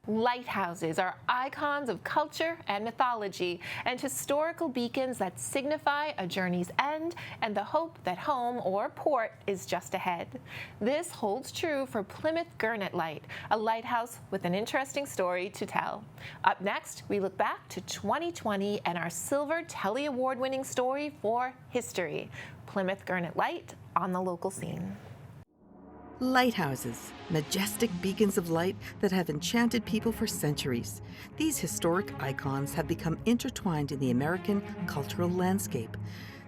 Lighthouses are icons of culture and mythology and historical beacons that signify a journey's end and the hope that home or port is just ahead. This holds true for Plymouth Gurnet Light, a lighthouse with an interesting story to tell. Up next, we look back to 2020 and our Silver Telly award-winning story for history, Plymouth Gurnet Light on the local scene. Lighthouses, majestic beacons of light that have enchanted people for centuries. These historic icons have become intertwined in the American cultural landscape.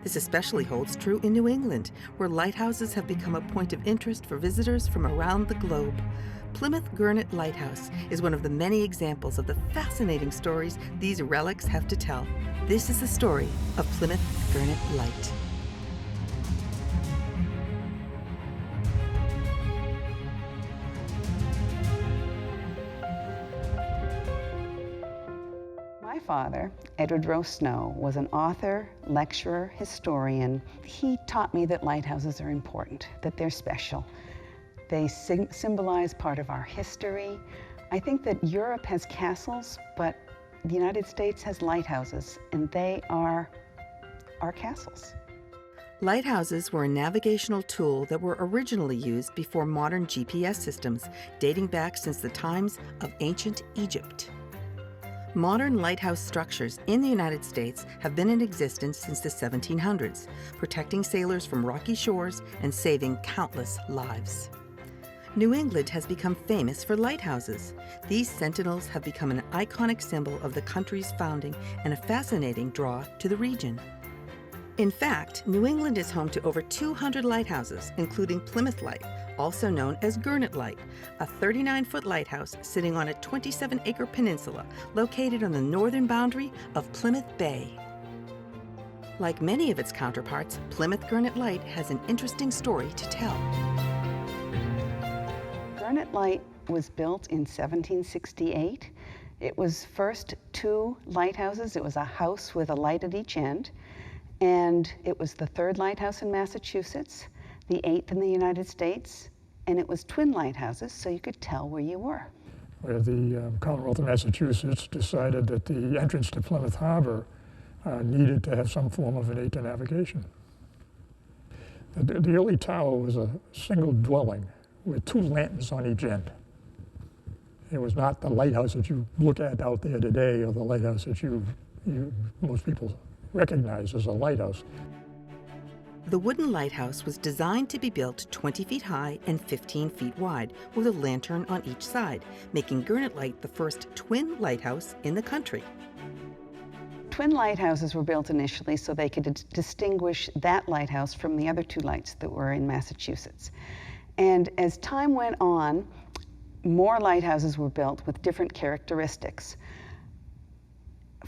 This especially holds true in New England, where lighthouses have become a point of interest for visitors from around the globe. Plymouth Gurnet Lighthouse is one of the many examples of the fascinating stories these relics have to tell. This is the story of Plymouth Gurnet Light. My father, Edward Rowe Snow, was an author, lecturer, historian. He taught me that lighthouses are important, that they're special. They symbolize part of our history. I think that Europe has castles, but the United States has lighthouses, and they are our castles. Lighthouses were a navigational tool that were originally used before modern GPS systems, dating back since the times of ancient Egypt. Modern lighthouse structures in the United States have been in existence since the 1700s, protecting sailors from rocky shores and saving countless lives. New England has become famous for lighthouses. These sentinels have become an iconic symbol of the country's founding and a fascinating draw to the region. In fact, New England is home to over 200 lighthouses, including Plymouth Light, also known as Gurnet Light, a 39-foot lighthouse sitting on a 27-acre peninsula located on the northern boundary of Plymouth Bay. Like many of its counterparts, Plymouth Gurnet Light has an interesting story to tell. Gurnet Light was built in 1768. It was first 2 lighthouses. It was a house with a light at each end. And it was the 3rd lighthouse in Massachusetts, the 8th in the United States, and it was twin lighthouses, so you could tell where you were. Where the Commonwealth of Massachusetts decided that the entrance to Plymouth Harbor needed to have some form of an aid to navigation. The early tower was a single dwelling with 2 lanterns on each end. It was not the lighthouse that you look at out there today, or the lighthouse that most people recognize as a lighthouse. The wooden lighthouse was designed to be built 20 feet high and 15 feet wide, with a lantern on each side, making Gurnet Light the first twin lighthouse in the country. Twin lighthouses were built initially so they could distinguish that lighthouse from the other 2 lights that were in Massachusetts. And as time went on, more lighthouses were built with different characteristics.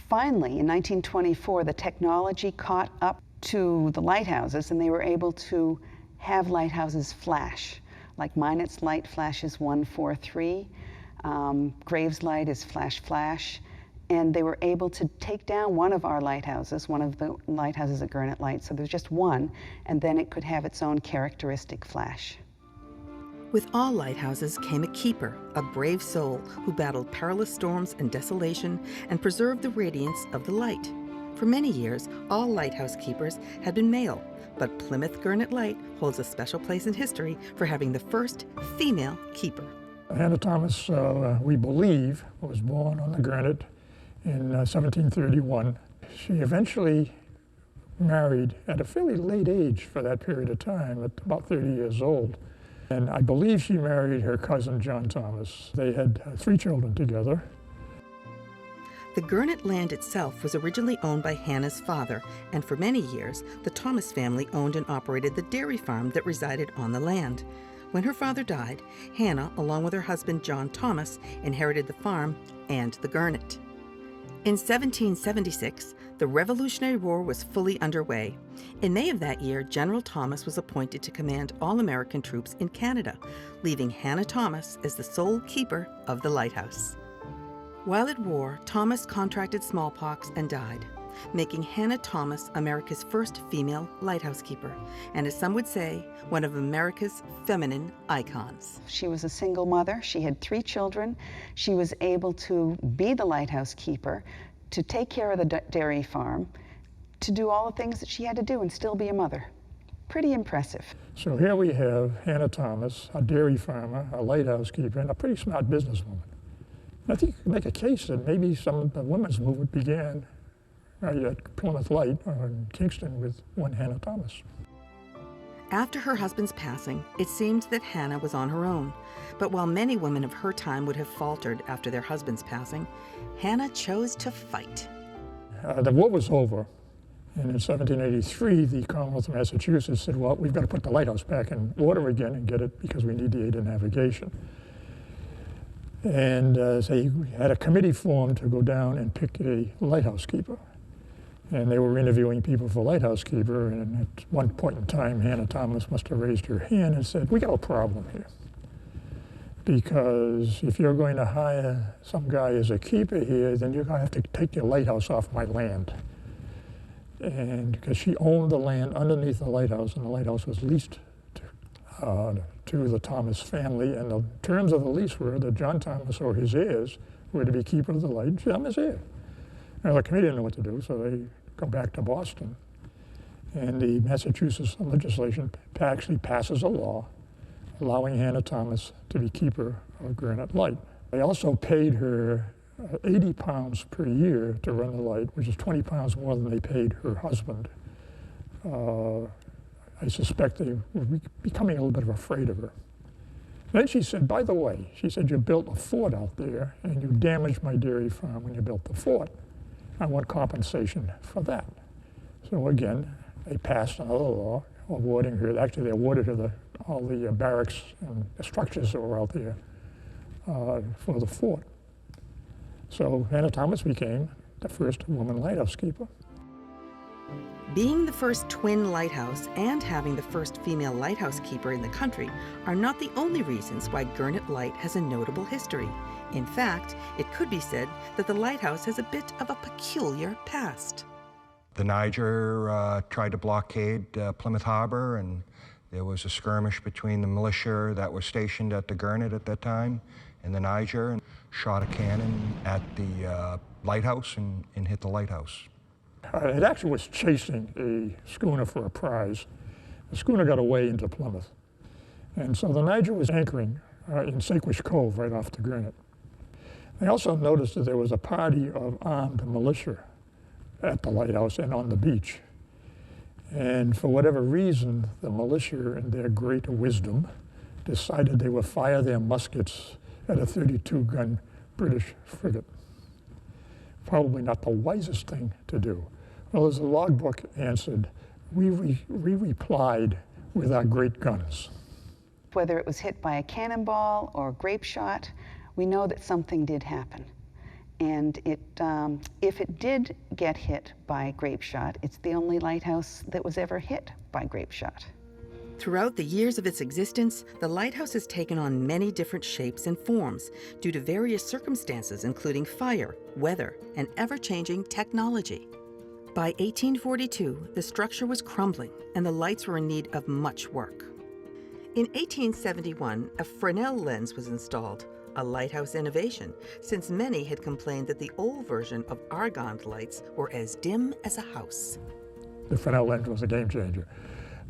Finally, in 1924, the technology caught up to the lighthouses, and they were able to have lighthouses flash. Like Minot's light flashes 143, Graves' light is flash, and they were able to take down one of our lighthouses, one of the lighthouses at Gurnet Light, so there's just one, and then it could have its own characteristic flash. With all lighthouses came a keeper, a brave soul who battled perilous storms and desolation and preserved the radiance of the light. For many years, all lighthouse keepers had been male, but Plymouth Gurnet Light holds a special place in history for having the first female keeper. Hannah Thomas, we believe, was born on the Gurnet in 1731. She eventually married at a fairly late age for that period of time, at about 30 years old. And I believe she married her cousin, John Thomas. They had 3 children together. The Gurnet land itself was originally owned by Hannah's father, and for many years, the Thomas family owned and operated the dairy farm that resided on the land. When her father died, Hannah, along with her husband, John Thomas, inherited the farm and the Gurnet. In 1776, the Revolutionary War was fully underway. In May of that year, General Thomas was appointed to command all American troops in Canada, leaving Hannah Thomas as the sole keeper of the lighthouse. While at war, Thomas contracted smallpox and died. making Hannah Thomas America's first female lighthouse keeper, and as some would say, one of America's feminine icons. She was a single mother. She had 3 children. She was able to be the lighthouse keeper, to take care of the dairy farm, to do all the things that she had to do and still be a mother. Pretty impressive. So here we have Hannah Thomas, a dairy farmer, a lighthouse keeper, and a pretty smart businesswoman. I think you could make a case that maybe some of the women's movement began right at Plymouth Light or in Kingston with one Hannah Thomas. After her husband's passing, it seemed that Hannah was on her own. But while many women of her time would have faltered after their husband's passing, Hannah chose to fight. The war was over, and in 1783, the Commonwealth of Massachusetts said, well, we've got to put the lighthouse back in order again and get it because we need the aid of navigation. And they had a committee formed to go down and pick a lighthouse keeper. And they were interviewing people for lighthouse keeper, and at one point in time, Hannah Thomas must have raised her hand and said, we got a problem here. Because if you're going to hire some guy as a keeper here, then you're going to have to take your lighthouse off my land. And because she owned the land underneath the lighthouse, and the lighthouse was leased to the Thomas family, and the terms of the lease were that John Thomas or his heirs were to be keeper of the light, and John was heir. Now the committee didn't know what to do, so they go back to Boston, and the Massachusetts legislation actually passes a law allowing Hannah Thomas to be keeper of Gurnet Light. They also paid her 80 pounds per year to run the light, which is 20 pounds more than they paid her husband. I suspect they were becoming a little bit afraid of her. Then she said, by the way, she said, you built a fort out there and you damaged my dairy farm when you built the fort. I want compensation for that. So again, they passed another law awarding her, actually they awarded her all the barracks and the structures that were out there for the fort. So Hannah Thomas became the first woman lighthouse keeper. Being the first twin lighthouse and having the first female lighthouse keeper in the country are not the only reasons why Gurnet Light has a notable history. In fact, it could be said that the lighthouse has a bit of a peculiar past. The Niger tried to blockade Plymouth Harbor, and there was a skirmish between the militia that were stationed at the Gurnet at that time and the Niger, and shot a cannon at the lighthouse and hit the lighthouse. It actually was chasing a schooner for a prize. The schooner got away into Plymouth. And so the Niger was anchoring in Saquish Cove right off the Gurnet. They also noticed that there was a party of armed militia at the lighthouse and on the beach. And for whatever reason, the militia, in their great wisdom, decided they would fire their muskets at a 32-gun British frigate. Probably not the wisest thing to do. Well, as the logbook answered, we replied with our great guns. Whether it was hit by a cannonball or grape shot, we know that something did happen. And if it did get hit by grape shot, it's the only lighthouse that was ever hit by grape shot. Throughout the years of its existence, the lighthouse has taken on many different shapes and forms due to various circumstances, including fire, weather, and ever-changing technology. By 1842, the structure was crumbling and the lights were in need of much work. In 1871, a Fresnel lens was installed, a lighthouse innovation, since many had complained that the old version of argand lights were as dim as a house. The Fresnel lens was a game changer.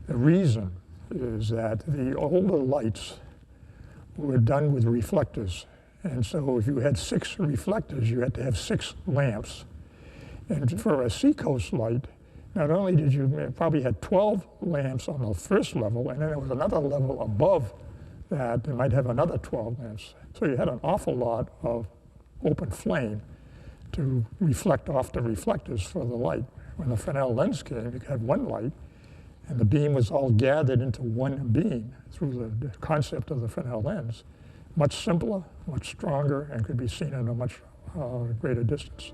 The reason is that the older lights were done with reflectors. And so if you had 6 reflectors, you had to have 6 lamps. And for a seacoast light, not only did you probably had 12 lamps on the first level, and then there was another level above that that might have another 12 lamps. So you had an awful lot of open flame to reflect off the reflectors for the light. When the Fresnel lens came, you had one light, and the beam was all gathered into one beam through the concept of the Fresnel lens. Much simpler, much stronger, and could be seen at a much greater distance.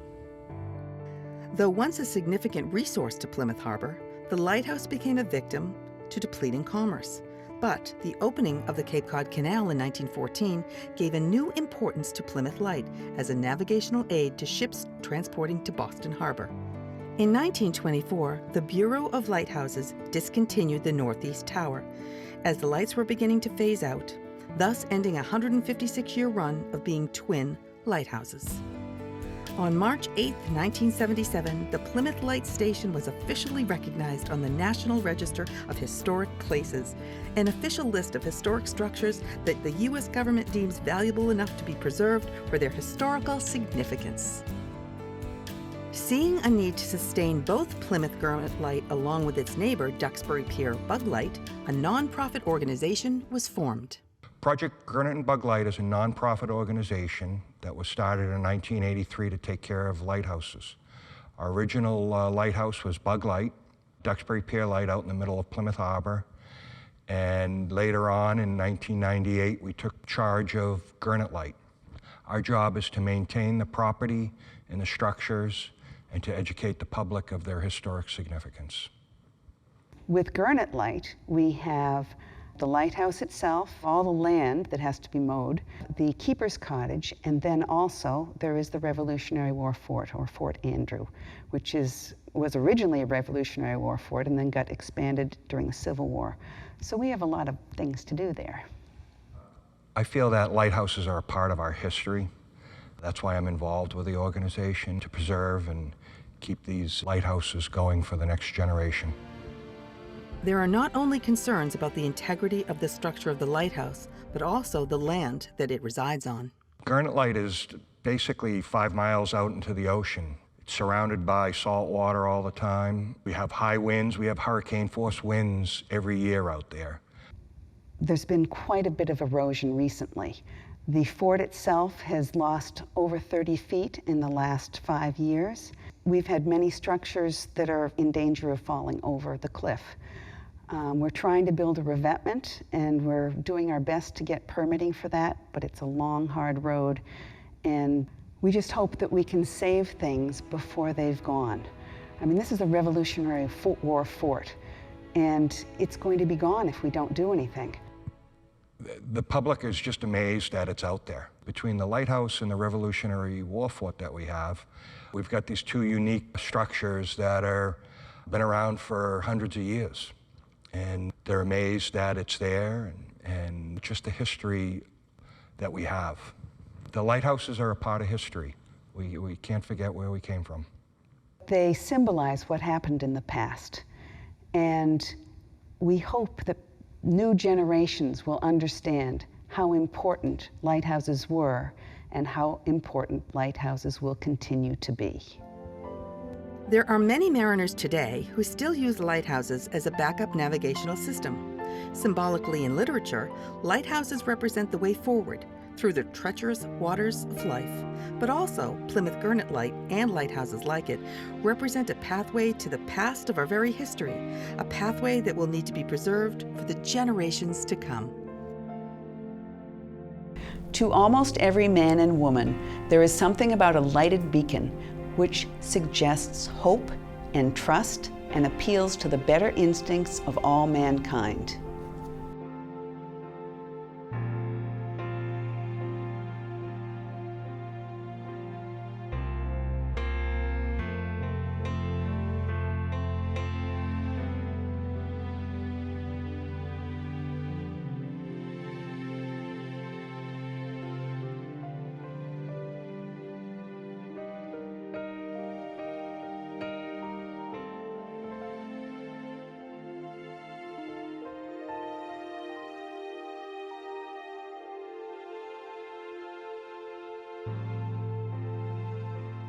Though once a significant resource to Plymouth Harbor, the lighthouse became a victim to depleting commerce. But the opening of the Cape Cod Canal in 1914 gave a new importance to Plymouth Light as a navigational aid to ships transporting to Boston Harbor. In 1924, the Bureau of Lighthouses discontinued the Northeast Tower as the lights were beginning to phase out, thus ending a 156-year run of being twin lighthouses. On March 8, 1977, the Plymouth Light Station was officially recognized on the National Register of Historic Places, an official list of historic structures that the U.S. government deems valuable enough to be preserved for their historical significance. Seeing a need to sustain both Plymouth Gurnet Light along with its neighbor Duxbury Pier Bug Light, a non-profit organization was formed. Project Gurnet and Bug Light is a non-profit organization that was started in 1983 to take care of lighthouses. Our original lighthouse was Bug Light, Duxbury Pier Light out in the middle of Plymouth Harbor. And later on in 1998, we took charge of Gurnet Light. Our job is to maintain the property and the structures and to educate the public of their historic significance. With Gurnet Light, we have the lighthouse itself, all the land that has to be mowed, the keeper's cottage, and then also there is the Revolutionary War Fort, or Fort Andrew, which was originally a Revolutionary War fort and then got expanded during the Civil War. So we have a lot of things to do there. I feel that lighthouses are a part of our history. That's why I'm involved with the organization, to preserve and keep these lighthouses going for the next generation. There are not only concerns about the integrity of the structure of the lighthouse, but also the land that it resides on. Gurnet Light is basically 5 miles out into the ocean. It's surrounded by salt water all the time. We have high winds, we have hurricane-force winds every year out there. There's been quite a bit of erosion recently. The fort itself has lost over 30 feet in the last 5 years. We've had many structures that are in danger of falling over the cliff. We're trying to build a revetment, and we're doing our best to get permitting for that, but it's a long, hard road, and we just hope that we can save things before they've gone. I mean, this is a Revolutionary War fort, and it's going to be gone if we don't do anything. The public is just amazed that it's out there. Between the lighthouse and the Revolutionary War fort that we have, we've got these two unique structures that are been around for hundreds of years. And they're amazed that it's there and just the history that we have. The lighthouses are a part of history. We can't forget where we came from. They symbolize what happened in the past. And we hope that new generations will understand how important lighthouses were and how important lighthouses will continue to be. There are many mariners today who still use lighthouses as a backup navigational system. Symbolically in literature, lighthouses represent the way forward through the treacherous waters of life. But also, Plymouth Gurnet Light and lighthouses like it represent a pathway to the past of our very history, a pathway that will need to be preserved for the generations to come. To almost every man and woman, there is something about a lighted beacon which suggests hope and trust and appeals to the better instincts of all mankind.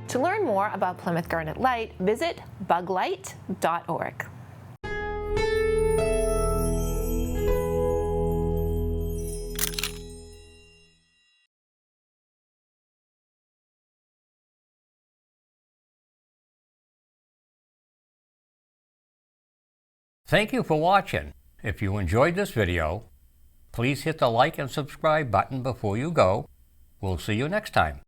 To learn more about Plymouth Gurnet Light, visit buglight.org. Thank you for watching. If you enjoyed this video, please hit the like and subscribe button before you go. We'll see you next time.